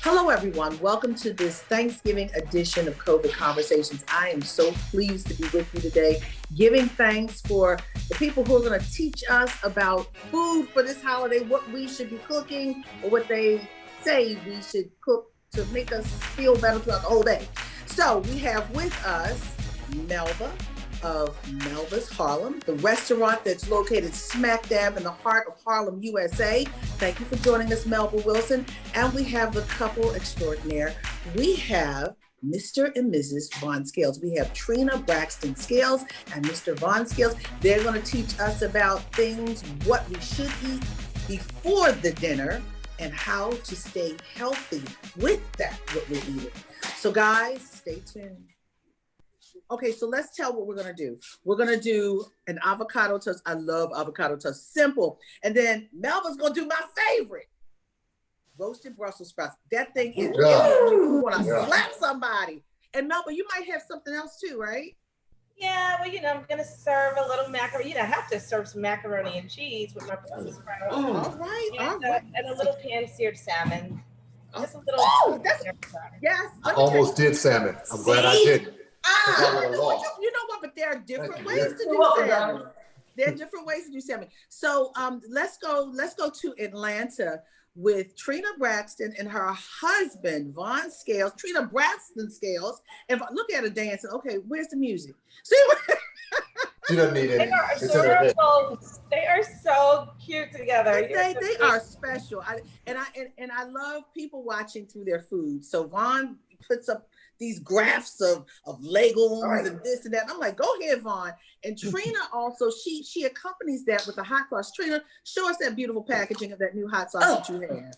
Hello, everyone. Welcome to this Thanksgiving edition of COVID Conversations. I am so pleased to be with you today, giving thanks for the people who are going to teach us about food for this holiday, what we should be cooking, or what they say we should cook to make us feel better throughout the whole day. So we have with us Melba of Melba's Harlem, the restaurant that's located smack dab in the heart of Harlem, USA. Thank you for joining us, Melba Wilson. And we have the couple extraordinaire. We have Mr. and Mrs. Von Scales. We have Trina Braxton Scales and Mr. Von Scales. They're going to teach us about things, what we should eat before the dinner, and how to stay healthy with that, what we're eating. So guys, stay tuned. Okay, so let's tell what we're gonna do. We're gonna do an avocado toast. I love avocado toast, simple. And then Melba's gonna do my favorite, roasted Brussels sprouts. That thing is, you wanna slap somebody. And Melba, you might have something else too, right? Yeah, well, I'm gonna serve a little macaroni. I have to serve some macaroni and cheese with my Brussels sprouts. All right, and a little pan-seared salmon. Just a little. Yes. I almost did salmon. I'm glad I didn't. You know what? But there are different ways to do salmon. There are different ways to do salmon. So let's go to Atlanta with Trina Braxton and her husband, Von Scales. Trina Braxton Scales. And look at her dancing. Okay, where's the music? See what? She doesn't need any. They are so cute together. They are special. I love people watching through their food. So Von puts up these graphs of legumes and this and that. I'm like, go ahead, Vaughn. And Trina also, she accompanies that with a hot sauce. Trina, show us that beautiful packaging of that new hot sauce that you have.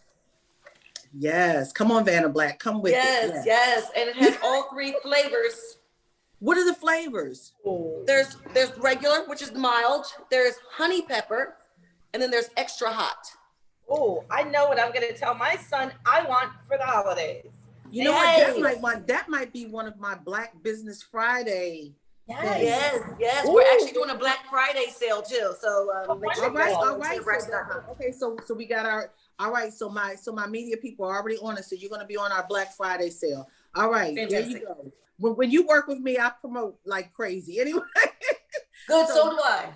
Yes, come on, Vanna Black, come with it. Yes, and it has all three flavors. What are the flavors? There's regular, which is mild. There's honey pepper, and then there's extra hot. Oh, I know what I'm gonna tell my son I want for the holidays. You know what? That might be one of my Black Business Friday. Yes. We're actually doing a Black Friday sale too. So all right. Okay, so we got our. All right, so my media people are already on it. So you're going to be on our Black Friday sale. All right, Fantastic. There you go. When you work with me, I promote like crazy. Anyway. Good. So do I.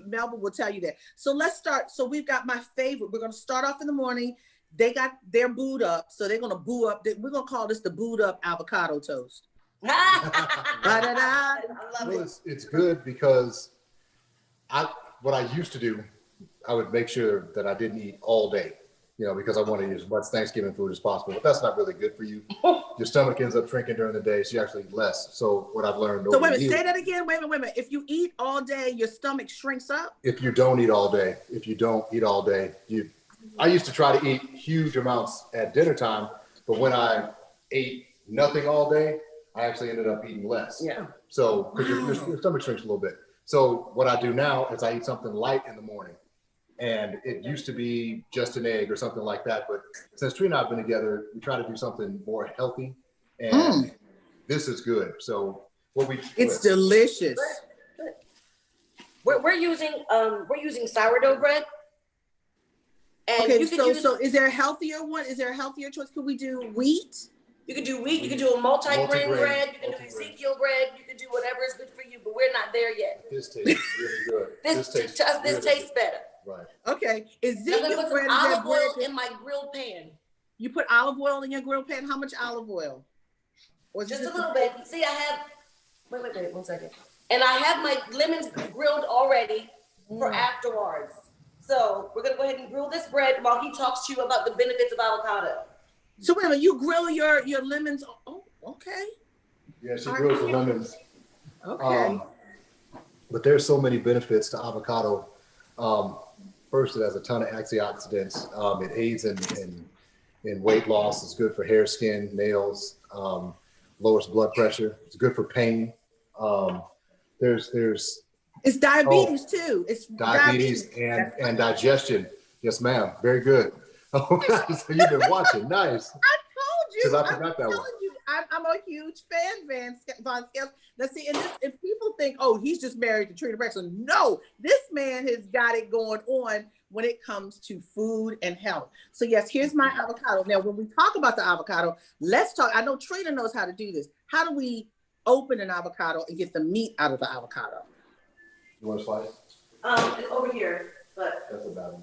Melba will tell you that. So let's start. So we've got my favorite. We're going to start off in the morning. They got their booed up, so they're gonna boo up. We're gonna call this the booed up avocado toast. I love it. It's good because what I used to do, I would make sure that I didn't eat all day, because I want to eat as much Thanksgiving food as possible. But that's not really good for you. Your stomach ends up shrinking during the day, so you actually eat less. So what I've learned. So wait a minute, say that again. Wait a minute. If you eat all day, your stomach shrinks up. If you don't eat all day, I used to try to eat huge amounts at dinner time, but when I ate nothing all day, I actually ended up eating less. Yeah. So because your stomach shrinks a little bit. So what I do now is I eat something light in the morning. And it used to be just an egg or something like that. But since Trina and I have been together, we try to do something more healthy. And this is good. So it's delicious. We're using sourdough bread. And okay, so is there a healthier one? Is there a healthier choice? Could we do wheat? You can do wheat. You can do a multi-grain bread. You can do Ezekiel bread. You can do whatever is good for you. But we're not there yet. This tastes really good. This tastes better. Right. Okay. Ezekiel bread. Olive oil in my grilled pan. You put olive oil in your grilled pan. How much olive oil? Or just a little bit. See, I have. Wait, 1 second. And I have my lemons grilled already for afterwards. So we're gonna go ahead and grill this bread while he talks to you about the benefits of avocado. So wait a minute, you grill your lemons? Oh, okay. Yeah, she grills the lemons. Okay. But there's so many benefits to avocado. First, it has a ton of antioxidants. It aids in weight loss. It's good for hair, skin, nails. Lowers blood pressure. It's good for pain. It's diabetes too. It's diabetes and digestion. Yes, ma'am. Very good. So you've been watching. Nice. I told you. Because I forgot that one. I'm a huge fan, Von Scales. Now see, and if people think, oh, he's just married to Trina Braxton. No, this man has got it going on when it comes to food and health. So yes, here's my avocado. Now, when we talk about the avocado, let's talk. I know Trina knows how to do this. How do we open an avocado and get the meat out of the avocado? You want to slice? It's over here, but That's about it.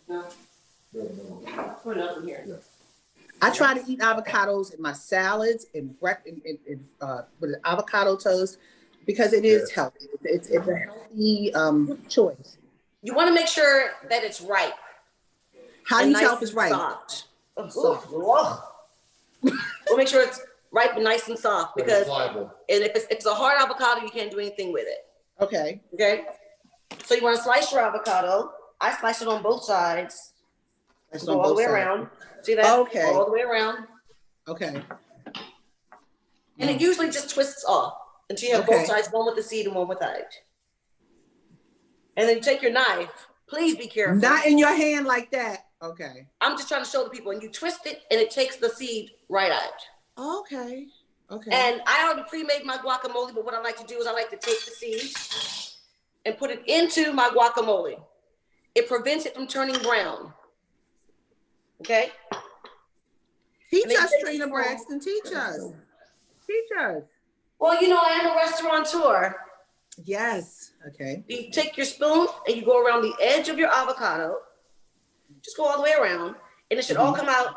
no, No. put nothing here. Yeah. I try to eat avocados in my salads and with avocado toast because it is healthy. It's a healthy choice. You want to make sure that it's ripe. How do you tell if it's right? Soft. We'll make sure it's ripe and nice and soft because, and if it's a hard avocado, you can't do anything with it. Okay. Okay. So you want to slice your avocado. I slice it on both sides. Let's go all the way around. See that? Okay. All the way around. Okay. And it usually just twists off until you have both sides, one with the seed and one without. And then you take your knife. Please be careful. Not in your hand like that. Okay. I'm just trying to show the people. And you twist it and it takes the seed right out. Okay. Okay. And I already pre-made my guacamole, but what I like to do is I like to take the seed and put it into my guacamole. It prevents it from turning brown. Okay? Teach us, Trina Braxton. Teach us. Teach us. Well, you know, I am a restaurateur. Yes. Okay. You take your spoon and you go around the edge of your avocado. Just go all the way around, and it should all come out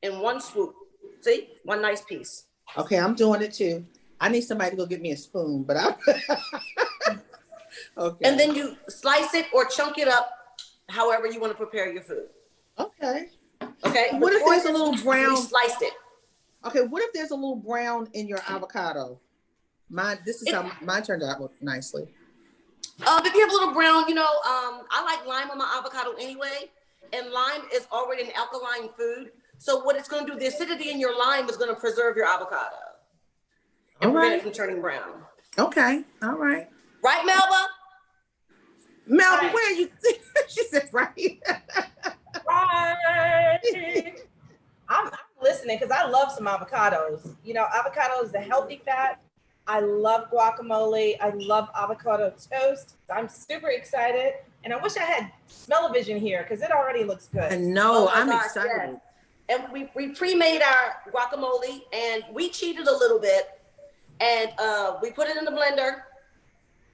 in one swoop. See? One nice piece. Okay, I'm doing it too. I need somebody to go get me a spoon, but I. Okay. And then you slice it or chunk it up, however you want to prepare your food. Okay. Okay. What if there's a little brown? We sliced it. Okay. What if there's a little brown in your avocado? This is how mine turned out nicely. If you have a little brown, you know, I like lime on my avocado anyway, and lime is already an alkaline food. So what it's going to do, the acidity in your lime is going to preserve your avocado and prevent it from turning brown. Okay. All right. Right, Melba? Melba, where are you? She said right. Right. I'm listening because I love some avocados. You know, avocado is the healthy fat. I love guacamole. I love avocado toast. I'm super excited. And I wish I had smell-o-vision here because it already looks good. I know. Oh I'm gosh, excited. yes. And we pre-made our guacamole and we cheated a little bit. And we put it in the blender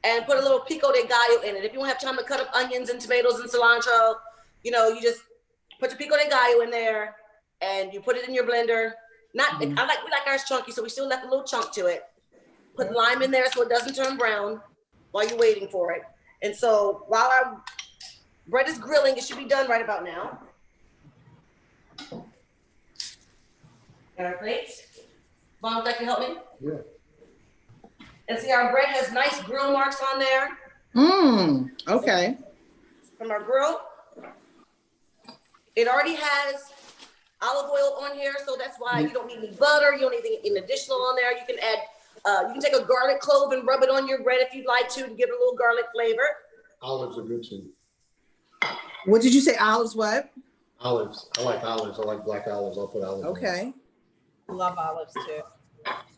and put a little pico de gallo in it. If you don't have time to cut up onions and tomatoes and cilantro, you know, you just put your pico de gallo in there and you put it in your blender. We like ours chunky, so we still left a little chunk to it. Put lime in there so it doesn't turn brown while you're waiting for it. And so while our bread is grilling, it should be done right about now. Got our plates? Mom, would you like to help me? Yeah. And see, our bread has nice grill marks on there. Okay. From our grill. It already has olive oil on here, so that's why you don't need any butter. You don't need anything additional on there. You can add, you can take a garlic clove and rub it on your bread if you'd like to give it a little garlic flavor. Olives are good too. What did you say? Olives? What? Olives. I like olives. I like black olives. I'll put olives. Okay. Love olives too.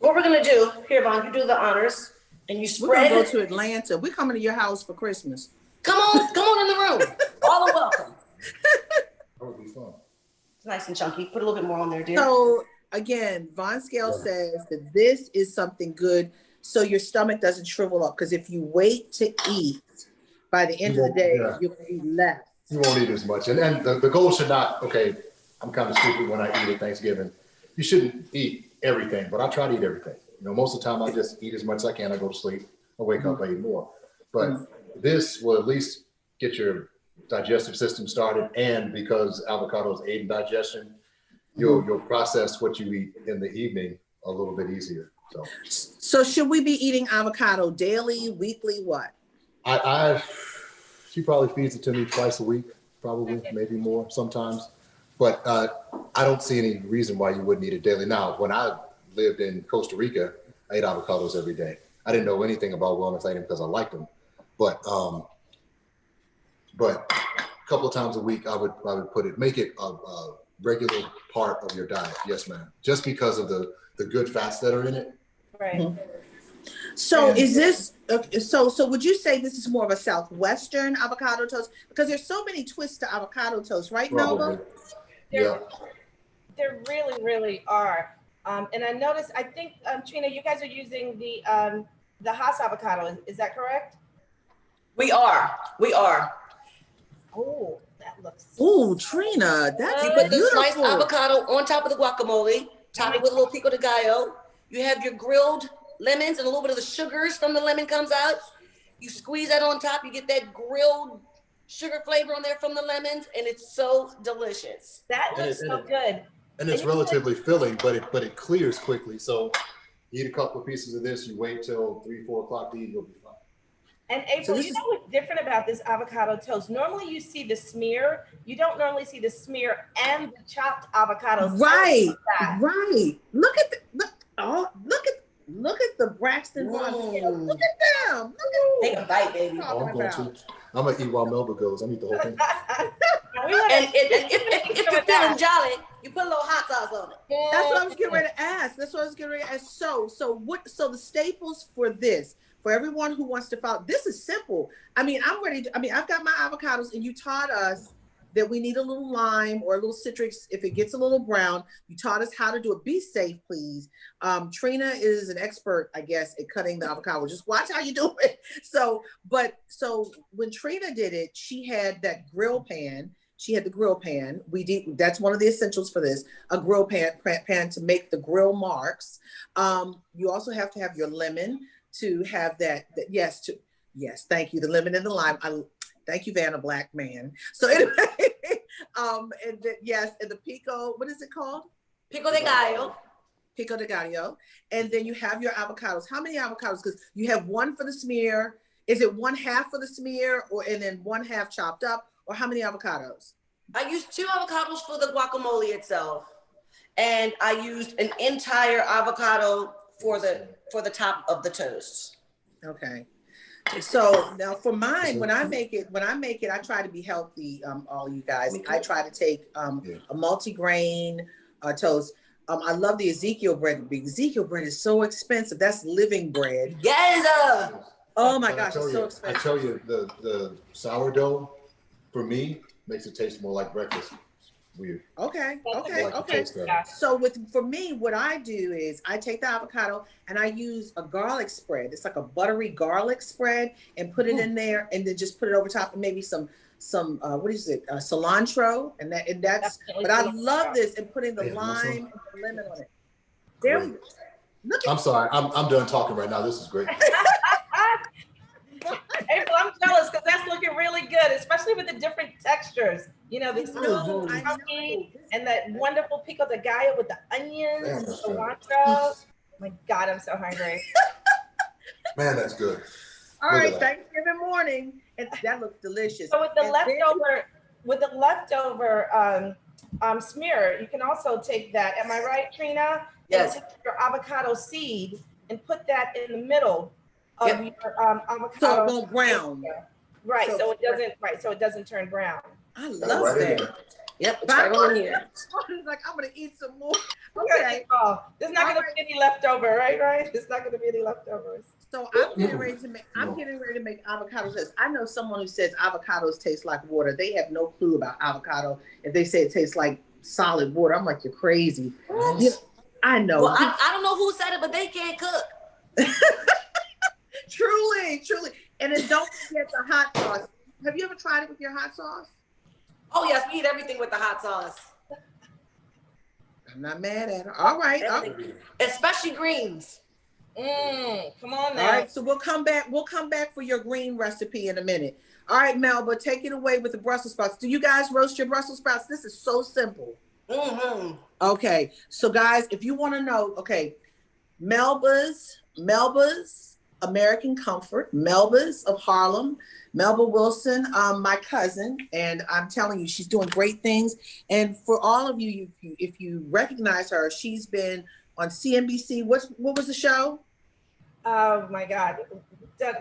What we're gonna do here, Vaughn, you do the honors and you We're spread. gonna go to Atlanta. We're coming to your house for Christmas. Come on in the room. All are welcome. That would be fun. It's nice and chunky. Put a little bit more on there, dear. So again, Von Scale says that this is something good so your stomach doesn't shrivel up. Because if you wait to eat, by the end of the day, you'll eat less. You won't eat as much. And the goal should not, okay, I'm kind of stupid when I eat at Thanksgiving. You shouldn't eat everything, but I try to eat everything. You know, most of the time I just eat as much as I can. I go to sleep. I wake up, I eat more. But this will at least get your digestive system started. And because avocados aid in digestion, you'll process what you eat in the evening a little bit easier. So should we be eating avocado daily, weekly, what? She probably feeds it to me twice a week, probably, maybe more sometimes. But I don't see any reason why you wouldn't eat it daily. Now, when I lived in Costa Rica, I ate avocados every day. I didn't know anything about wellness. I ate them because I liked them. But a couple of times a week, I would make it regular part of your diet. Yes, ma'am. Just because of the good fats that are in it. Right. Mhm. So is this so would you say this is more of a Southwestern avocado toast? Because there's so many twists to avocado toast, right, Probably. Melba? Yeah. There really, really are. And I noticed, I think, Trina, you guys are using the Haas avocado. Is that correct? We are. Oh, that looks. Ooh, Trina, that's You put the beautiful. sliced avocado on top of the guacamole, top it with a little pico de gallo. You have your grilled lemons and a little bit of the sugars from the lemon comes out. You squeeze that on top, you get that grilled sugar flavor on there from the lemons, and it's so delicious. That looks so good. And it's relatively filling, but it clears quickly. So you eat a couple of pieces of this, you wait till 3-4 o'clock to eat, you'll be fine. And April, you know what's different about this avocado toast? Normally you see the smear. You don't normally see the smear and the chopped avocado. Right, right. Look at look at the Braxton Bonds. Look at them. Take a bite, baby. Oh, I'm going to. I'm going to eat while Melba goes. I'm going to eat the whole thing. And if you're feeling jolly, you put a little hot sauce on it. That's what I was getting ready to ask. So the staples for this, for everyone who wants to follow, this is simple. I've got my avocados, and you taught us that we need a little lime or a little citrus if it gets a little brown. You taught us how to do it. Be safe, please. Trina is an expert, I guess, at cutting the avocado. Just watch how you do it. So when Trina did it, she had that grill pan. She had the grill pan. That's one of the essentials for this, a grill pan to make the grill marks. You also have to have your lemon to have that. Yes, thank you. The lemon and the lime. Thank you, Vanna Black man. So anyway, and the pico, what is it called? Pico de gallo. Pico de gallo. And then you have your avocados. How many avocados? Because you have one for the smear. Is it 1/2 for the smear, and then 1/2 chopped up? Or how many avocados? I used 2 avocados for the guacamole itself. And I used an entire avocado for the top of the toast. Okay. So now for mine, when I make it, I try to be healthy, all you guys. I try to take a multi-grain toast. I love the Ezekiel bread. The Ezekiel bread is so expensive. That's living bread. Yes. Oh my gosh, it's so expensive. I tell you, the sourdough, for me, makes it taste more like breakfast. Weird. Okay. Yeah. So for me, what I do is I take the avocado and I use a garlic spread. It's like a buttery garlic spread, and put it in there, and then just put it over top, and maybe some what is it? Cilantro, and that's. But I love this, and putting the lime and the lemon on it. There. I'm sorry. I'm done talking right now. This is great. April, I'm jealous because that's looking really good, especially with the different textures. You know, the smooth, and that wonderful pico de gallo with the onions, the cilantro. My God, I'm so hungry. Man, that's good. All right, Thanksgiving morning, and that looks delicious. So with the leftover smear, you can also take that. Am I right, Trina? Yes. And take your avocado seed and put that in the middle of your avocado. So it won't brown. Right. So it doesn't turn brown. I love that. Yep. It's right on here. Like, I'm gonna eat some more. Okay. There's not gonna be any leftover, right? There's not gonna be any leftovers. So I'm getting ready to make avocado toast. I know someone who says avocados taste like water. They have no clue about avocado. If they say it tastes like solid water, I'm like, you're crazy. You know, I know. Well, I don't know who said it, but they can't cook. Truly. And then don't forget the hot sauce. Have you ever tried it with your hot sauce? Oh yes, we eat everything with the hot sauce. I'm not mad at her. All right. Especially greens. Come on now. All right, so we'll come back for your green recipe in a minute. All right, Melba, take it away with the Brussels sprouts. Do you guys roast your Brussels sprouts? This is so simple. Mm-hmm. Okay, so guys, if you want to know, Melba's American Comfort, Melba's of Harlem, Melba Wilson, my cousin, and I'm telling you, she's doing great things. And for all of you, if you recognize her, she's been on CNBC. What was the show? Oh my God,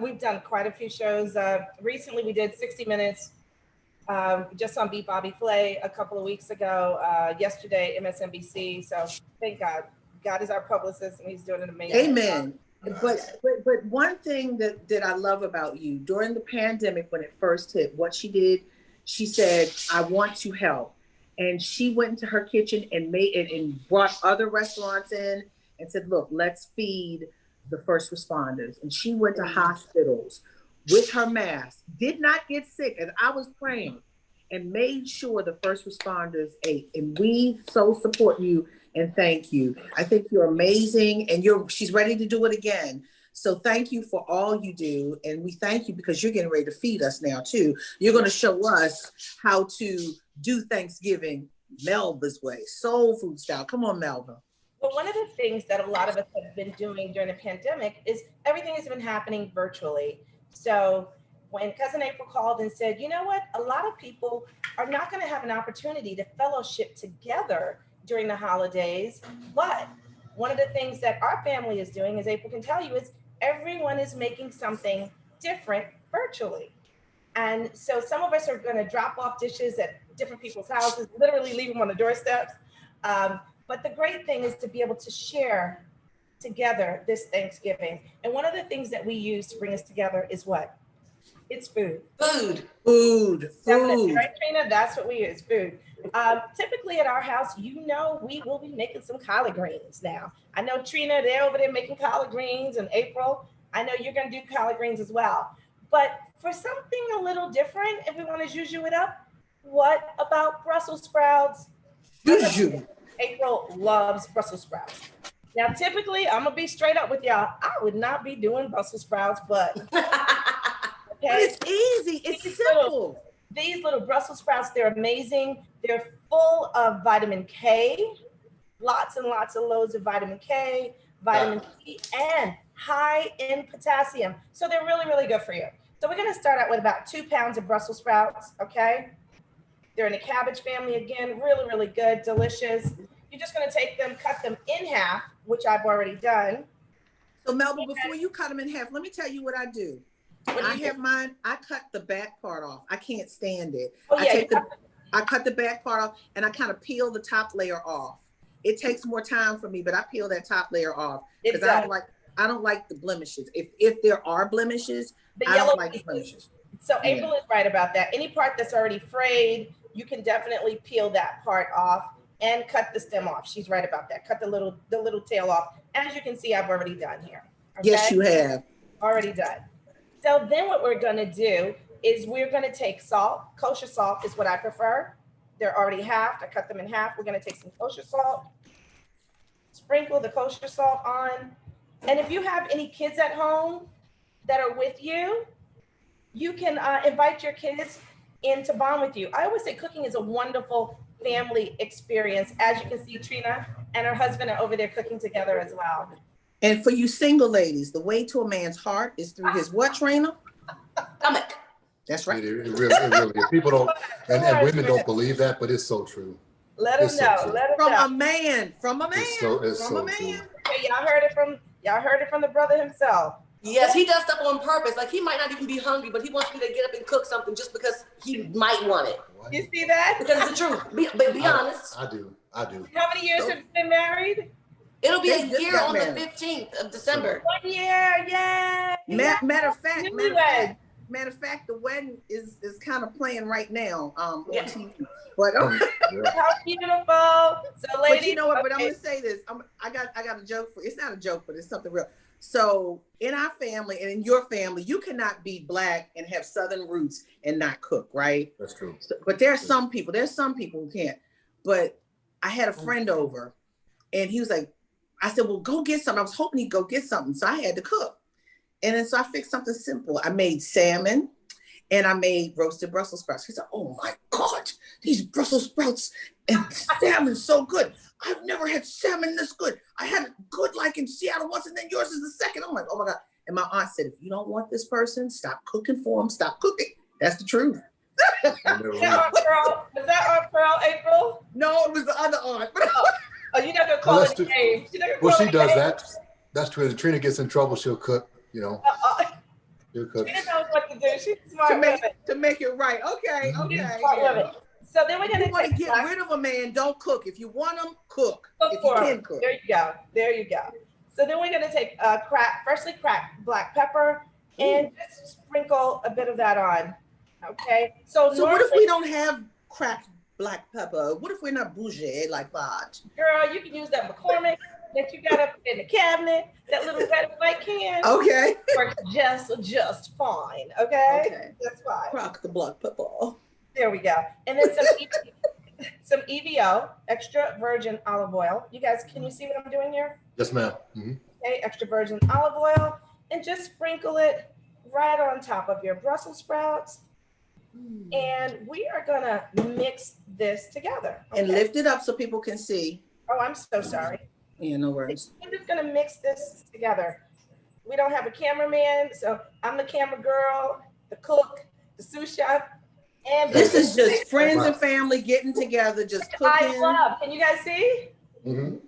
we've done quite a few shows. Recently, we did 60 Minutes. Just on Beat Bobby Flay a couple of weeks ago. Yesterday, MSNBC. So thank God. God is our publicist, and He's doing an amazing Amen. job. But one thing that I love about you during the pandemic when it first hit, what she did, she said, "I want to help," and she went into her kitchen and made it and brought other restaurants in and said, "Look, let's feed the first responders." And she went to hospitals with her mask, did not get sick, and I was praying, and made sure the first responders ate. And we so support you and thank you. I think you're amazing, and she's ready to do it again. So thank you for all you do, and we thank you because you're getting ready to feed us now too. You're going to show us how to do Thanksgiving Melba's way, soul food style. Come on, Melba. Well, one of the things that a lot of us have been doing during the pandemic is everything has been happening virtually. So when Cousin April called and said, you know what, a lot of people are not going to have an opportunity to fellowship together during the holidays. But one of the things that our family is doing, as April can tell you, is everyone is making something different virtually. And so some of us are going to drop off dishes at different people's houses, literally leave them on the doorsteps. But the great thing is to be able to share together this Thanksgiving. And one of the things that we use to bring us together is what? It's food. Definitely, right, Trina? That's what we use, food. Typically at our house, we will be making some collard greens now. I know Trina, they're over there making collard greens, and April, I know you're going to do collard greens as well. But for something a little different, if we want to juju it up, what about Brussels sprouts? April loves Brussels sprouts. Now, typically, I'm going to be straight up with y'all. I would not be doing Brussels sprouts, but okay. But it's easy. It's simple. These little Brussels sprouts, they're amazing. They're full of vitamin K, lots and lots of loads of vitamin K, vitamin C, and high in potassium. So they're really, really good for you. So we're going to start out with about 2 pounds of Brussels sprouts, okay? They're in the cabbage family again, really, really good, delicious. You're just going to take them, cut them in half, which I've already done. So Melba, before you cut them in half, let me tell you what I do. I have mine, I cut the back part off. I can't stand it. Oh, yeah, I cut the back part off and I kind of peel the top layer off. It takes more time for me, but I peel that top layer off because I don't like the blemishes. If there are blemishes, I don't like the blemishes. So April is right about that. Any part that's already frayed, you can definitely peel that part off and cut the stem off. She's right about that. Cut the little tail off. As you can see, I've already done here. Okay? Yes, you have. Already done. So then what we're going to do is we're going to take salt. Kosher salt is what I prefer. They're already halved. I cut them in half. We're going to take some kosher salt, sprinkle the kosher salt on. And if you have any kids at home that are with you, you can invite your kids in to bond with you. I always say cooking is a wonderful family experience. As you can see, Trina and her husband are over there cooking together as well. And for you single ladies, the way to a man's heart is through his what, Trina? Stomach. That's right. It really is. People don't, and women don't believe that, but it's so true. Let them know. From a man. It's so true. Okay, y'all heard it from the brother himself. Yes, he does stuff on purpose. Like he might not even be hungry, but he wants me to get up and cook something just because he might want it. What? You see that? Because it's the truth. But be honest. I do. How many years have you been married? It'll be a year on the 15th of December. 1 year, yay! Matter of fact, the wedding is kind of playing right now on TV. But how beautiful! So, ladies, but you know what? But I'm gonna say this. I got a joke for. It's not a joke, but it's something real. So in our family and in your family, you cannot be Black and have Southern roots and not cook, right? That's true. So, but there's some people who can't. But I had a friend over, and he was like, I said, well, go get something. I was hoping he'd go get something. So I had to cook. And then so I fixed something simple. I made salmon and I made roasted Brussels sprouts. He said, oh my God, these Brussels sprouts and salmon so good. I've never had salmon this good. I had it good like in Seattle once and then yours is the second. I'm like, oh my God. And my aunt said, if you don't want this person, stop cooking for them, stop cooking. That's the truth. Was that Aunt Pearl, April? No, it was the other aunt. Oh, you're not gonna call it a name. Well, she does that. That's true. If Trina gets in trouble, she'll cook, you know. Good She cooks. knows what to do. She's a smart to make it right. Okay, Mhm. okay. Smart Yeah. woman. So then we're If gonna you want to take get rid of a man, don't cook. If you want them, cook. cook If you for can her. cook. There you go. There you go. So then we're gonna take freshly cracked black pepper and just sprinkle a bit of that on. Okay. So So what if normally, we don't have cracked black pepper? What if we're not bougie like that? girl, you can use that McCormick that you got up in the cabinet, that little red and white can. Okay. Works just fine. Okay. Okay. That's fine. Crack the black pepper. There we go. And then some EVO, extra virgin olive oil. You guys, can you see what I'm doing here? Yes, ma'am. Mhm. Okay, extra virgin olive oil, and just sprinkle it right on top of your Brussels sprouts. And we are gonna mix this together. Okay? And lift it up so people can see. Oh, I'm so sorry. Yeah, no worries. I'm just gonna mix this together. We don't have a cameraman, so I'm the camera girl, the cook, the sous chef, and This is just friends and family getting together, just I cooking. love. Can you guys see?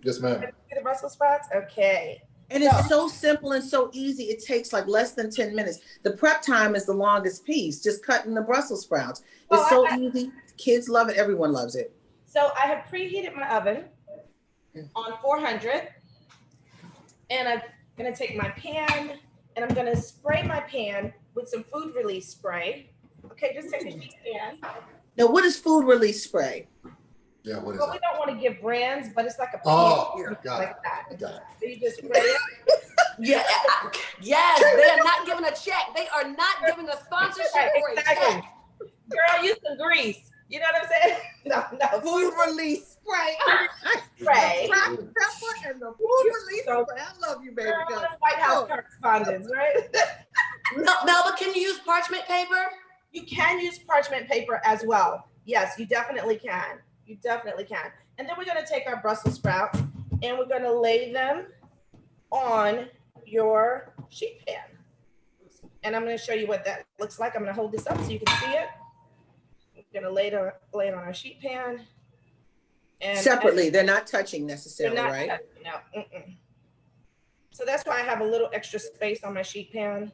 Yes, ma'am. See the Brussels sprouts? Okay. And it's so simple and so easy. It takes like less than 10 minutes. The prep time is the longest piece, just cutting the Brussels sprouts. Well, It's so easy. Kids love it. Everyone loves it. So I have preheated my oven on 400, and I'm gonna take my pan and I'm gonna spray my pan with some food release spray. Okay, just take a sheet pan. Now, what is food release spray? Yeah, what is Well, we that? don't want to give brands, but it's like a pan Oh, got like it. that. Got it. So you just spray it. Yeah, yes, they are not giving a check. They are not giving a sponsorship Right, or a exactly. check. Girl, use some grease. You know what I'm saying? No. Food release spray. Spray. The cracked pepper and the food release So- spray. I love you, baby. Girl, girl. White House correspondence, right? Melba, can you use parchment paper? You can use parchment paper as well. Yes, you definitely can. You definitely can. And then we're gonna take our Brussels sprouts and we're gonna lay them on your sheet pan. And I'm gonna show you what that looks like. I'm gonna hold this up so you can see it. We're gonna lay it on our sheet pan. And Separately, they're not touching they're necessarily, not right? touching, no. So that's why I have a little extra space on my sheet pan.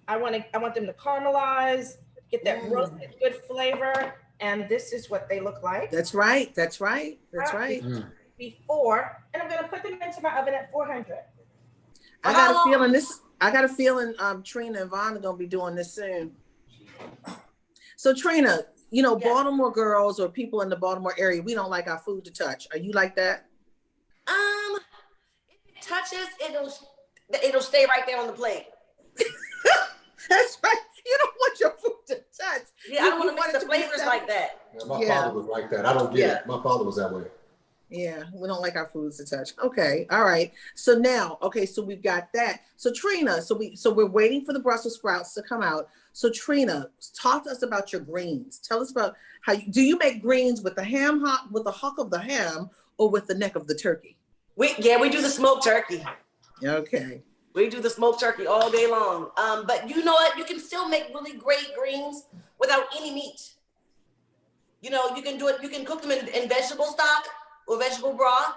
I want them to caramelize, get that roasted good flavor, and this is what they look like That's right. That's right. That's right. before. And I'm gonna put them into my oven at 400. I got a feeling Trina and Vaughn are gonna be doing this soon. So Trina, you know, Yes. Baltimore girls or people in the Baltimore area, we don't like our food to touch. Are you like that? If it touches, it'll stay right there on the plate. That's right. You don't want your food to touch. Yeah, I don't want to mix the flavors like that. Yeah, my father was like that. I don't get it. My father was that way. Yeah, we don't like our foods to touch. Okay, all right. So now, okay, so we've got that. So Trina, so we're waiting for the Brussels sprouts to come out. So Trina, talk to us about your greens. Tell us about how you make greens with the with the huck of the ham or with the neck of the turkey? We do the smoked turkey. Okay. We do the smoked turkey all day long. But you know what? You can still make really great greens without any meat. You know, you can do it. You can cook them in vegetable stock or vegetable broth.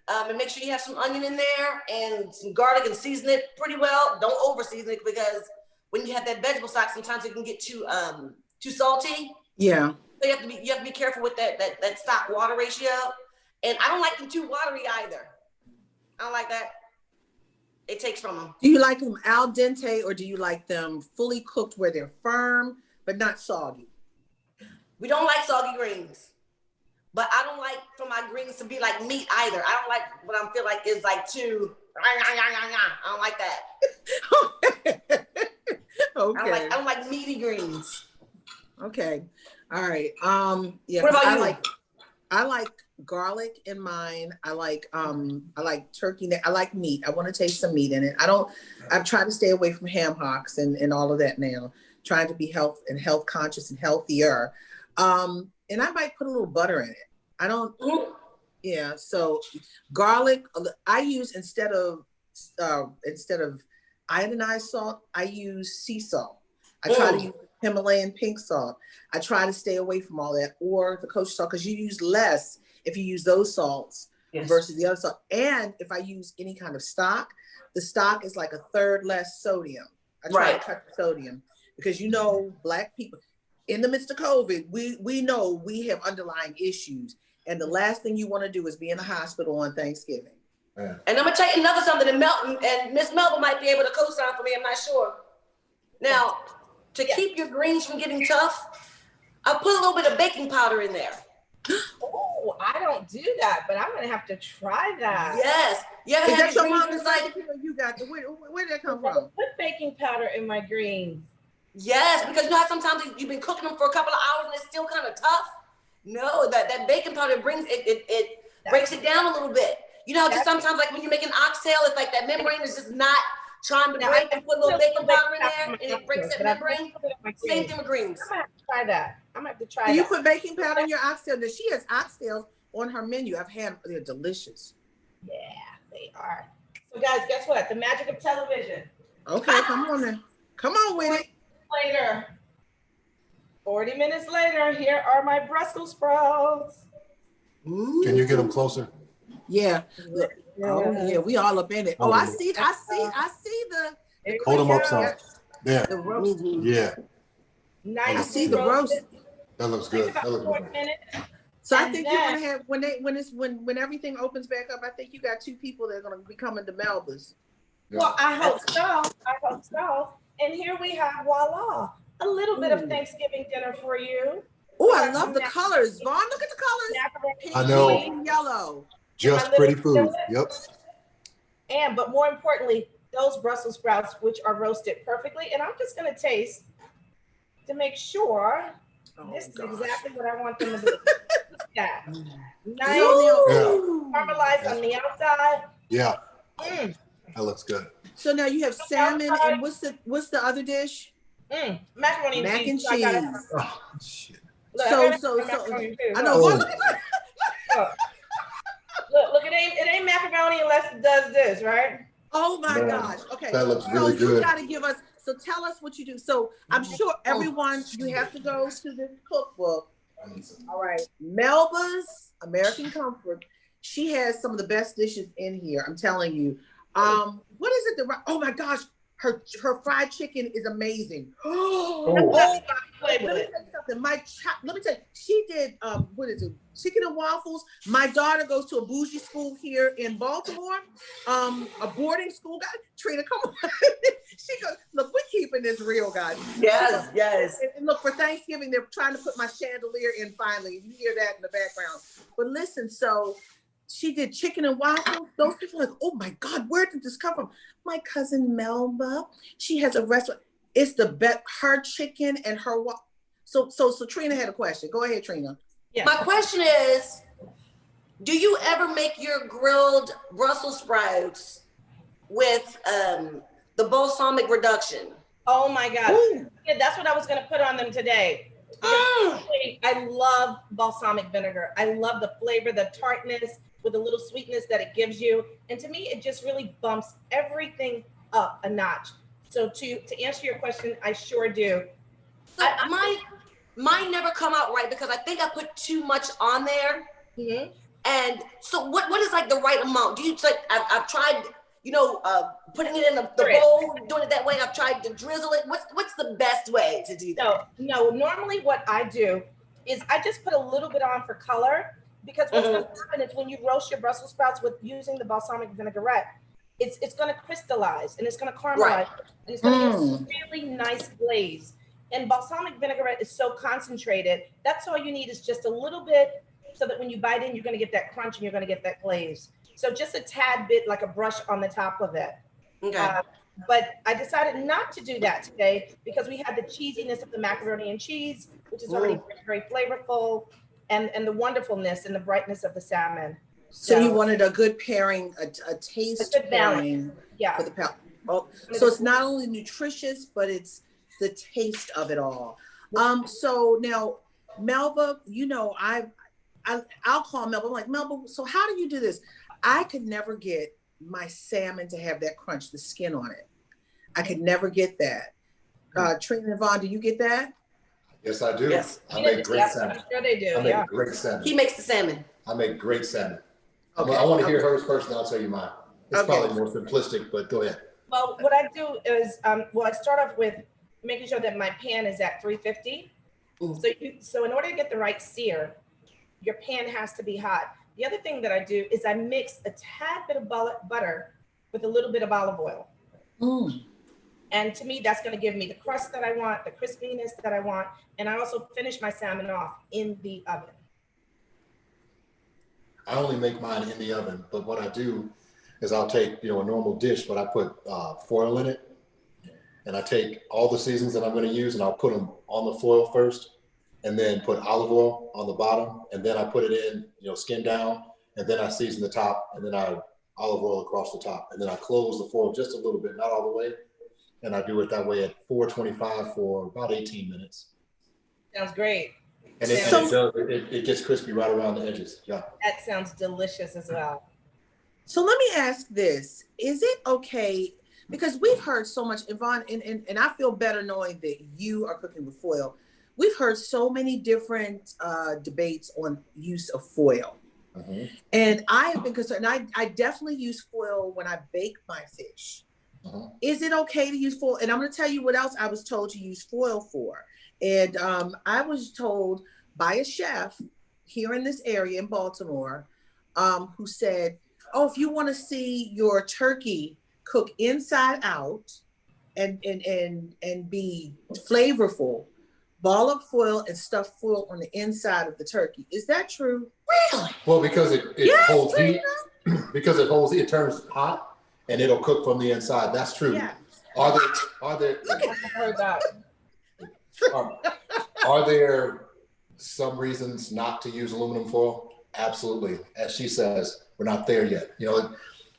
And make sure you have some onion in there and some garlic and season it pretty well. Don't over season it because when you have that vegetable stock, sometimes it can get too salty. Yeah. So you have to be careful with that stock water ratio. And I don't like them too watery either. I don't like that. It takes from them. Do you like them al dente or do you like them fully cooked where they're firm but not soggy? We don't like soggy greens, but I don't like for my greens to be like meat either. I don't like what I feel like is like too. I don't like that. Okay. I don't like meaty greens. Okay. All right. Yeah. What about you? I like garlic in mine. I like turkey neck. I like meat. I want to taste some meat in it. I've tried to stay away from ham hocks and all of that now, trying to be health conscious and healthier. And I might put a little butter in it. Yeah. So garlic, I use instead of iodinized salt, I use sea salt. I try to use Himalayan pink salt. I try to stay away from all that or the kosher salt because you use less if you use those salts versus the other salt. And if I use any kind of stock, the stock is like a third less sodium. I try Right. to cut the sodium because you know, Black people in the midst of COVID, we know we have underlying issues, and the last thing you want to do is be in a hospital on Thanksgiving. Yeah. And I'm gonna tell you another something, and Miss Melba might be able to co-sign for me, I'm not sure. Now, to keep your greens from getting tough, I put a little bit of baking powder in there. Oh, I don't do that, but I'm gonna have to try that. Yes. You ever Is had that your your greens mom's inside? recipe or you got the where did that come I from? put baking powder in my greens. Yes, because you know how sometimes you've been cooking them for a couple of hours and it's still kind of tough? No, that baking powder brings it breaks it down a little bit. You know, just sometimes like when you're making oxtail, it's like that membrane is just not trying to break. You put a little baking powder in there and it breaks that membrane. Same thing with greens. I'm gonna have to try that. I'm gonna have to try Do you that. put baking powder in your oxtail? Now, she has oxtails on her menu. I've had them. They're delicious. Yeah, they are. So guys, guess what? The magic of television. Okay, come on then. Come on with it. Later. 40 minutes later, here are my Brussels sprouts. Can you get them closer? Yeah. Look. Oh yeah, we all up in it. Oh, I see the Hold them up some. There. the roast. Yeah, Nice. I see the roast. that looks good. That looks 40 good. minutes. So I And think you're gonna have when everything opens back up. I think you got 2 people that are gonna be coming to Melba's. Well, I hope so. I hope so. And here we have, voila, a little bit of Thanksgiving dinner for you. Oh, I love the colors. Vaughn, look at the colors. Pink, I know. green, and yellow. Just pretty food. Yep. But more importantly, those Brussels sprouts, which are roasted perfectly. And I'm just going to taste to make sure this is exactly what I want them to do. Yeah. Nice, caramelized on the outside. Yeah, Mm, that looks good. So now you have salmon and what's the other dish? macaroni and Mac cheese. and So I gotta- cheese. Oh, shit. Look, I So gotta have macaroni too. I know. Oh. Vaughn, look at that. Look, it ain't macaroni unless it does this, right? Oh my Man, gosh. Okay. that looks So really you good. gotta give us. So tell us what you do. So I'm sure everyone, you have to go to this cookbook. All right. Melba's American Comfort. She has some of the best dishes in here. I'm telling you. What is it? Oh my gosh. Her fried chicken is amazing. Let me tell you something. Let me tell you, she did what is it? Chicken and waffles. My daughter goes to a bougie school here in Baltimore, a boarding school. God, Trina, come on. She goes, look, we're keeping this real, guys. Yes, yes. And look, for Thanksgiving, they're trying to put my chandelier in finally. You hear that in the background. But listen, so she did chicken and waffles. Those people are like, oh my God, where did this come from? My cousin Melba, she has a restaurant. It's the best, her chicken and her So Trina had a question. Go ahead, Trina. Yeah. My question is, do you ever make your grilled Brussels sprouts with the balsamic reduction? Oh my God. Ooh. Yeah, that's what I was going to put on them today. I love balsamic vinegar. I love the flavor, the tartness with a little sweetness that it gives you. And to me, it just really bumps everything up a notch. So to answer your question, I sure do. So mine never come out right because I think I put too much on there. Mm-hmm. And so what is like the right amount? Do you like, I've tried, putting it in the bowl, doing it that way. I've tried to drizzle it. What's the best way to do that? No, normally what I do is I just put a little bit on for color, because what's going to happen is when you roast your Brussels sprouts with using the balsamic vinaigrette, it's going to crystallize and it's going to caramelize and it's going to get a really nice glaze. And balsamic vinaigrette is so concentrated. That's all you need is just a little bit, so that when you bite in, you're going to get that crunch and you're going to get that glaze. So just a tad bit, like a brush on the top of it. Okay. But I decided not to do that today because we had the cheesiness of the macaroni and cheese, which is already very flavorful, and the wonderfulness and the brightness of the salmon. So you wanted a good pairing, a taste good balance. pairing for the pound. Oh, so it's not only nutritious, but it's the taste of it all. So now, Melba, I'll call Melba. I'm like, Melba, so how do you do this? I could never get my salmon to have that crunch, the skin on it. I could never get that. Trina and Vaughn, do you get that? Yes, I do. Yes. I make great salmon. I'm sure they do. I make great salmon. He makes the salmon. I make great salmon. Okay. I want to hear hers first, and I'll tell you mine. It's Okay. probably more simplistic, but go ahead. Well, what I do is, I start off with making sure that my pan is at 350. So in order to get the right sear, your pan has to be hot. The other thing that I do is I mix a tad bit of butter with a little bit of olive oil. Mm. And to me, that's going to give me the crust that I want, the crispiness that I want. And I also finish my salmon off in the oven. I only make mine in the oven, but what I do is I'll take, a normal dish, but I put foil in it. And I take all the seasons that I'm going to use and I'll put them on the foil first and then put olive oil on the bottom. And then I put it in, skin down, and then I season the top, and then I olive oil across the top. And then I close the foil just a little bit, not all the way. And I do it that way at 425 for about 18 minutes. Sounds great. And it gets crispy right around the edges. Yeah. That sounds delicious as well. So let me ask this. Is it okay? Because we've heard so much, Yvonne, and I feel better knowing that you are cooking with foil. We've heard so many different debates on use of foil. Mm-hmm. And I have been concerned. I definitely use foil when I bake my fish. Mm-hmm. Is it okay to use foil? And I'm going to tell you what else I was told to use foil for. And I was told by a chef here in this area in Baltimore who said, oh, if you want to see your turkey cook inside out and be flavorful, ball up foil and stuff foil on the inside of the turkey. Is that true? Really? Well, because it holds heat, because it holds heat, it turns hot and it'll cook from the inside. That's true. Yeah. Are there I heard that. are there some reasons not to use aluminum foil? Absolutely. As she says, we're not there yet.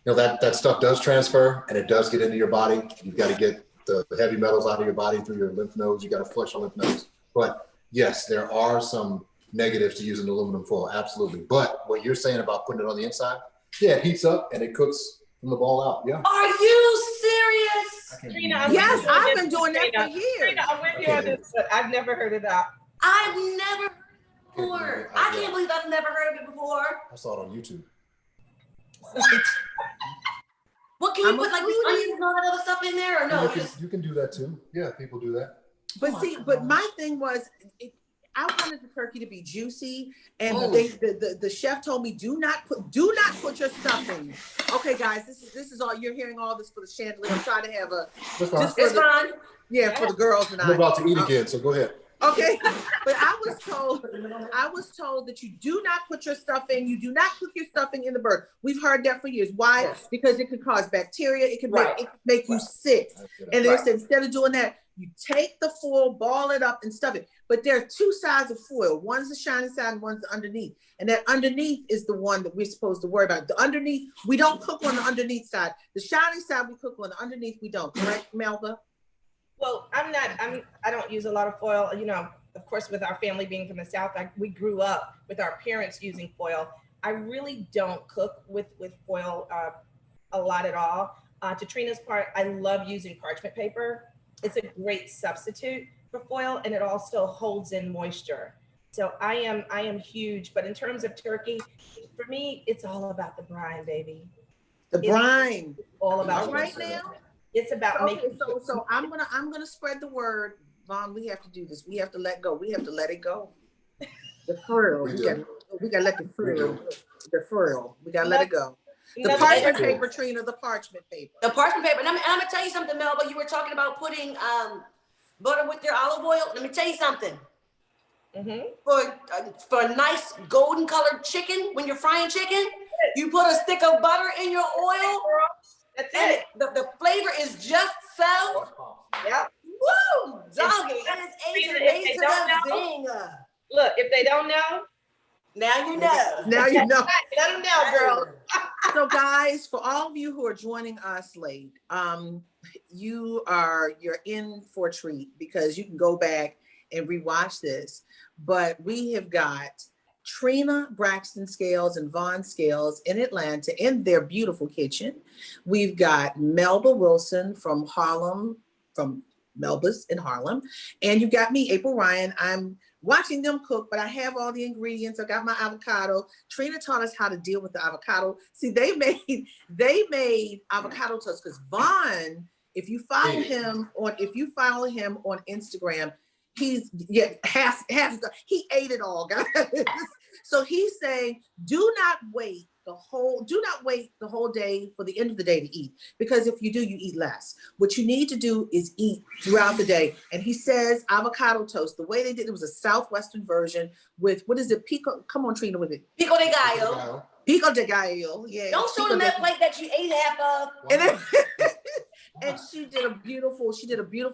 That stuff does transfer and it does get into your body. You've got to get the heavy metals out of your body through your lymph nodes. You got to flush your lymph nodes. But yes, there are some negatives to using aluminum foil. Absolutely. But what you're saying about putting it on the inside, yeah, it heats up and it cooks from the ball out. Yeah. Are you serious? Trina, Yes, I've been doing that for years. Trina, I'm with you on this, but I've never heard of that. I've never heard it before. I can't believe I've never heard of it before. I saw it on YouTube. What can you put like the onions and all that other stuff in there, or no? You can do that too. Yeah, people do that. But my thing was, I wanted the turkey to be juicy, and the chef told me do not put your stuffing. Okay, guys, this is all you're hearing. All this for the chandelier. I'm trying to have a. It's fine. Yeah, for the girls and I'm about to eat again, so go ahead. Okay, but I was told that you do not put your stuffing. You do not cook your stuffing in the bird. We've heard that for years. Why? Yes. Because it could cause bacteria. It can make you sick. And they said instead of doing that, you take the foil, ball it up, and stuff it. But there are two sides of foil. One's the shiny side, and one's the underneath. And that underneath is the one that we're supposed to worry about. The underneath, we don't cook on the underneath side. The shiny side we cook on. The underneath we don't. Correct, Melba? Well, I don't use a lot of foil. Of course, with our family being from the South, we grew up with our parents using foil. I really don't cook with foil a lot at all. To Trina's part, I love using parchment paper. It's a great substitute for foil, and it also holds in moisture. So I am huge, but in terms of turkey, for me, it's all about the brine, baby. The brine. It's all about right now. It's about making. So I'm gonna spread the word, Mom. We have to do this. We have to let go. We have to let it go. The frill. We gotta let the frill. The frill. We gotta let it go. The parchment paper, Trina. The parchment paper. The parchment paper. And I'm gonna tell you something, Melba. You were talking about putting butter with your olive oil. Let me tell you something. Mm-hmm. For a nice golden colored chicken, when you're frying chicken, you put a stick of butter in your oil. That's and it. The flavor is just so. Yeah. Woo! Doggy. And it's aging to the zing. Look, if they don't know, now you know. Now you know. Let them know, girl. So guys, for all of you who are joining us late, you're in for a treat because you can go back and rewatch this. But we have got Trina Braxton Scales and Vaughn Scales in Atlanta in their beautiful kitchen. We've got Melba Wilson from Harlem, from Melba's in Harlem. And you've got me, April Ryan. I'm watching them cook, but I have all the ingredients. I got my avocado. Trina taught us how to deal with the avocado. See, they made avocado toast because Vaughn, if you follow him on Instagram, he's he ate it all, guys. So he's saying, do not wait the whole day for the end of the day to eat, because if you do, you eat less. What you need to do is eat throughout the day. And he says avocado toast, the way they did it was a Southwestern version with, what is it? Pico, come on, Trina, with it. Pico de gallo. Pico de gallo, yeah. Don't show them that plate that you ate half of. And then, and she did a beautiful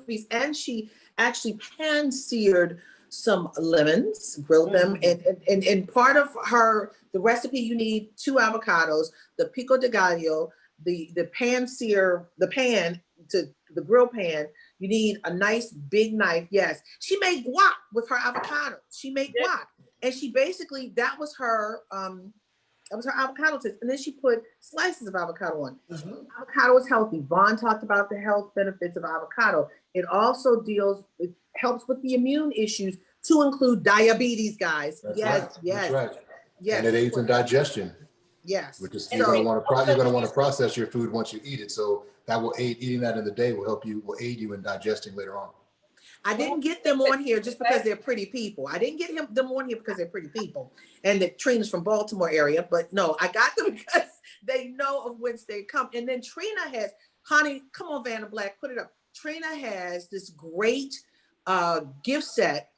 piece, and she actually pan seared some lemons, grilled them, and part of the recipe, you need 2 avocados, the pico de gallo, the pan to the grill pan. You need a nice big knife. Yes, she made guac with her avocado. She made guac, and she basically that was her avocado toast, and then she put slices of avocado on. Avocado is healthy. Vaughn talked about the health benefits of avocado. It also it helps with the immune issues, to include diabetes, guys. That's yes, right. yes, That's right. yes. And it aids in digestion. Yes. Which is, you're going to want to process your food once you eat it. So that will aid, eating that in the day will aid you in digesting later on. I didn't get them on here just because they're pretty people. I didn't get them on here because they're pretty people. And the Trina's from Baltimore area, but no, I got them because they know of whence they come. And then Trina has, honey, come on, Vanna Black, put it up. Trina has this great gift set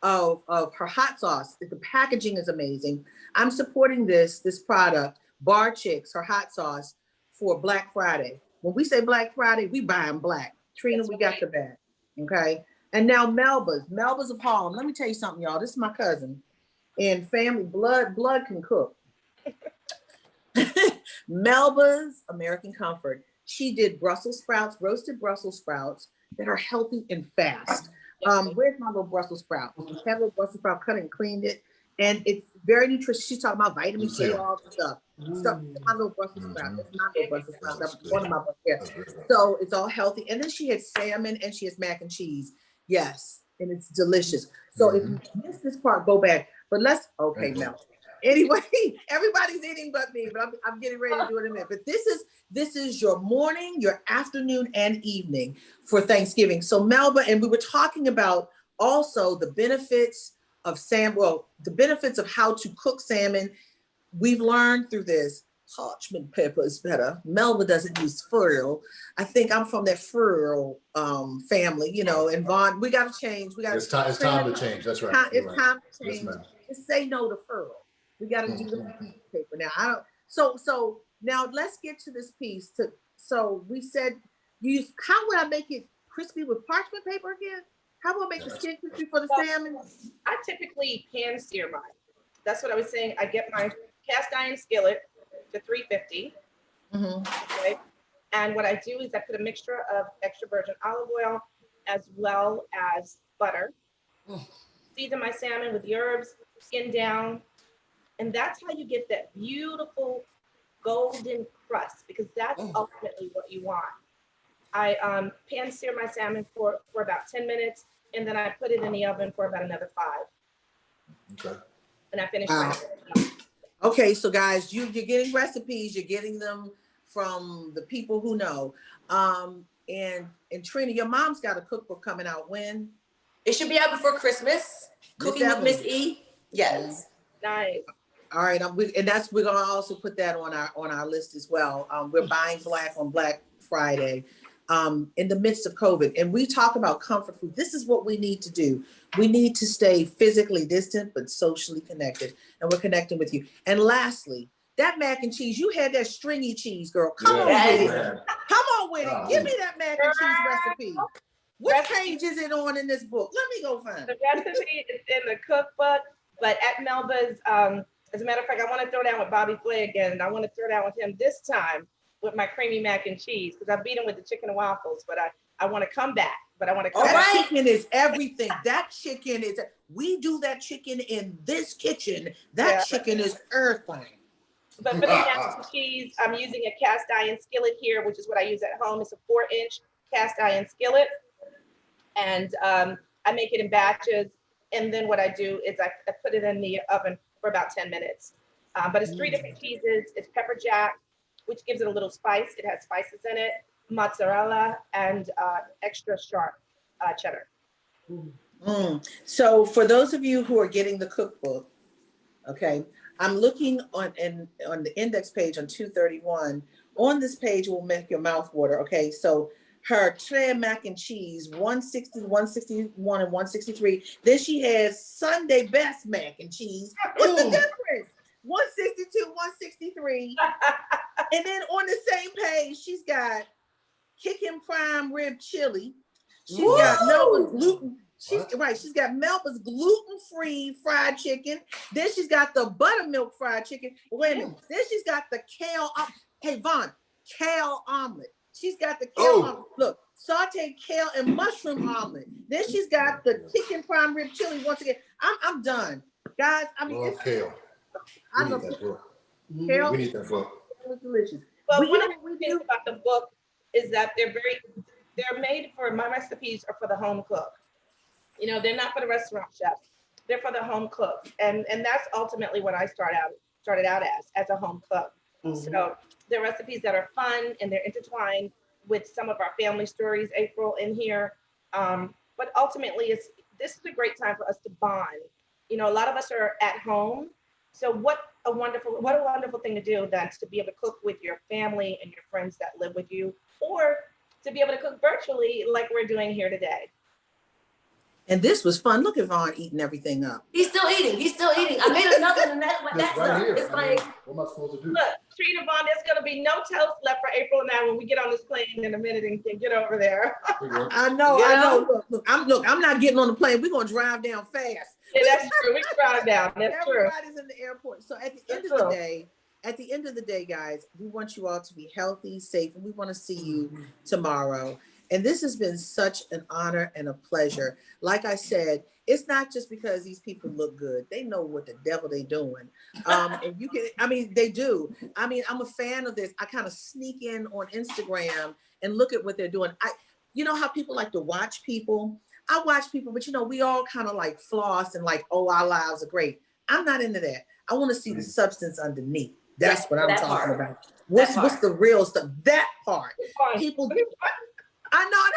of her hot sauce. The packaging is amazing. I'm supporting this product, Bar Chicks, her hot sauce, for Black Friday. When we say Black Friday, we buy them black. Trina, we got the bag. Okay. And now Melba's of Harlem. Let me tell you something, y'all. This is my cousin. And family, blood can cook. Melba's American Comfort. She did Brussels sprouts, roasted Brussels sprouts that are healthy and fast. Where's my little Brussels sprout? I have a little Brussels sprout, cut and cleaned it. And it's very nutritious. She's talking about vitamin C, all the stuff. My little Brussels sprout. It's not little Brussels sprout. That's one of my books here. So it's all healthy. And then she has salmon and she has mac and cheese. Yes. And it's delicious. So if you missed this part, go back. But okay, Mel. Anyway, everybody's eating but me, but I'm getting ready to do it in a minute. But this is your morning, your afternoon, and evening for Thanksgiving. So Melba, and we were talking about also the benefits of the benefits of how to cook salmon. We've learned through this, parchment paper is better. Melba doesn't use foil. I think I'm from that foil family, and Vaughn, we got to change. It's time to change. That's right. It's time to change. Yes, just say no to foil. We got to do the paper now. So now let's get to this piece. So we said, how would I make it crispy with parchment paper again? How will I make the skin crispy for the salmon? I typically pan sear mine. That's what I was saying. I get my cast iron skillet to 350. Okay. And what I do is I put a mixture of extra virgin olive oil as well as butter. Season my salmon with the herbs, skin down. And that's how you get that beautiful golden crust, because that's ultimately what you want. I pan sear my salmon for about 10 minutes, and then I put it in the oven for about another 5. Okay. And I finish my Okay, so guys, you're getting recipes, you're getting them from the people who know. And Trina, your mom's got a cookbook coming out when? It should be out before Christmas. Cooking with Miss E. Yes. Nice. All right, we're gonna also put that on our list as well. We're buying black on Black Friday. In the midst of COVID, and we talk about comfort food. This is what we need to do. We need to stay physically distant, but socially connected. And we're connecting with you. And lastly, that mac and cheese, you had that stringy cheese, girl. Come on with it. Come on with it. Give me that mac and cheese recipe. What page is it on in this book? Let me go find it. The recipe is in the cookbook, but at Melba's, as a matter of fact, I want to throw down with Bobby Flay again. And I want to throw down with him this time with my creamy mac and cheese, because I beat him with the chicken and waffles, but I want to come back. That chicken is everything. That chicken is, we do that chicken in this kitchen. That chicken is everything. But for the mac and cheese, I'm using a cast iron skillet here, which is what I use at home. It's a 4-inch cast iron skillet. And I make it in batches. And then what I do is I put it in the oven for about 10 minutes. But it's 3 different cheeses. It's pepper jack, which gives it a little spice. It has spices in it, mozzarella, and extra sharp cheddar. So for those of you who are getting the cookbook, okay, I'm looking on the index page on 231. On this page will make your mouth water. Okay, so her tray mac and cheese, 160, 161, and 163. Then she has Sunday best mac and cheese. What's the difference? 162, 163. And then on the same page, she's got kicking prime rib chili. She's got Melba's gluten. She's got Melba's gluten-free fried chicken. Then she's got the buttermilk fried chicken. Wait a minute. Then she's got the kale. Hey, Vaughn, kale omelet. She's got the kale omelet. Look, sauteed kale and mushroom omelet. Then she's got the chicken prime rib chili. Once again, I'm done, guys. I mean, love kale. I We love need that book. kale. We need that book. It was delicious. Well, But one of the things about the book is that they're made for, my recipes are for the home cook. You know, they're not for the restaurant chefs. They're for the home cook. And that's ultimately what I started out as a home cook. So they're recipes that are fun and they're intertwined with some of our family stories, April, in here. But ultimately, this is a great time for us to bond. You know, a lot of us are at home. So what a wonderful thing to do then, to be able to cook with your family and your friends that live with you, or to be able to cook virtually like we're doing here today. And this was fun. Look at Vaughn eating everything up. He's still eating. I made another one, and that's Right done. here. It's I mean, like, what am I supposed to do? Look, Trina Vaughn, there's going to be no toast left for April and I when we get on this plane in a minute and can get over there. I know. Look, I'm not getting on the plane. We're gonna drive down fast. Yeah, that's true. We can drive down. That's true. Everybody's in the airport. So at the end of the day, guys, we want you all to be healthy, safe, and we want to see you tomorrow. And this has been such an honor and a pleasure. Like I said, it's not just because these people look good. They know what the devil they doing. And they do. I mean, I'm a fan of this. I kind of sneak in on Instagram and look at what they're doing. You know how people like to watch people? I watch people, but we all kind of like floss and like, oh, our lives are great. I'm not into that. I want to see the substance underneath. That's what I'm talking about. What's the real stuff? That part. People, I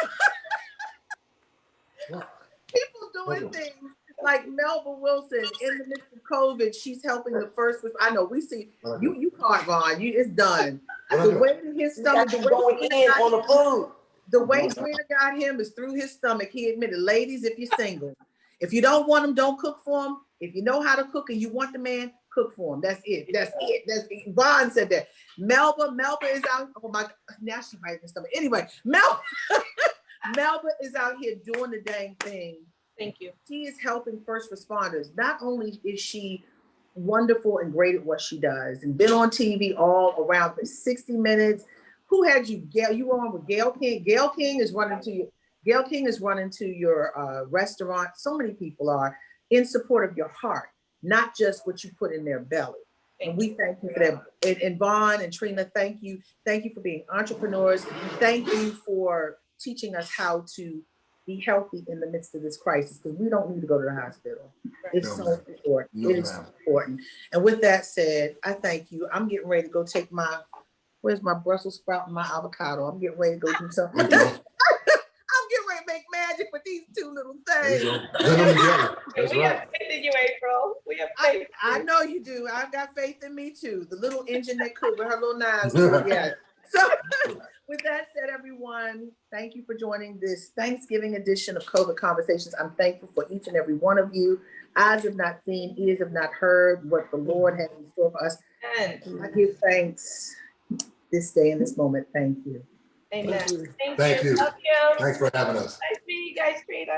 know. People doing things like Melba Wilson in the midst of COVID. She's helping the first. I know we see you caught Vaughn. It's done. The way to his stomach, the way going in on the food. The way Trina got him is through his stomach. He admitted, ladies, if you're single, if you don't want him, don't cook for him. If you know how to cook and you want the man, cook for him. That's it. That's it. Vaughn said that. Melba is out. Oh my, now she biting his stomach. Anyway, Melba is out here doing the dang thing. Thank you. She is helping first responders. Not only is she wonderful and great at what she does and been on TV all around for 60 Minutes. Who had you, Gail? You were on with Gail King. Gail King is running to your restaurant. So many people are in support of your heart, not just what you put in their belly. And we thank you for that. And Vaughn and Trina, thank you. Thank you for being entrepreneurs. Thank you for teaching us how to be healthy in the midst of this crisis, because we don't need to go to the hospital. It's so important. It is so important. And with that said, I thank you. I'm getting ready to go take where's my Brussels sprout and my avocado? I'm getting ready to go do something. I'm getting ready to make magic with these two little things. We have faith in you, April. We have faith. I know you do. I've got faith in me too. The little engine that could with her little knives. Yeah. So with that said, everyone, thank you for joining this Thanksgiving edition of COVID Conversations. I'm thankful for each and every one of you. Eyes have not seen, ears have not heard what the Lord has in store for us. And I give thanks this day and this moment. Thank you. Amen. Thank you. Love you. Thanks for having us. Nice to meet you guys, Trina.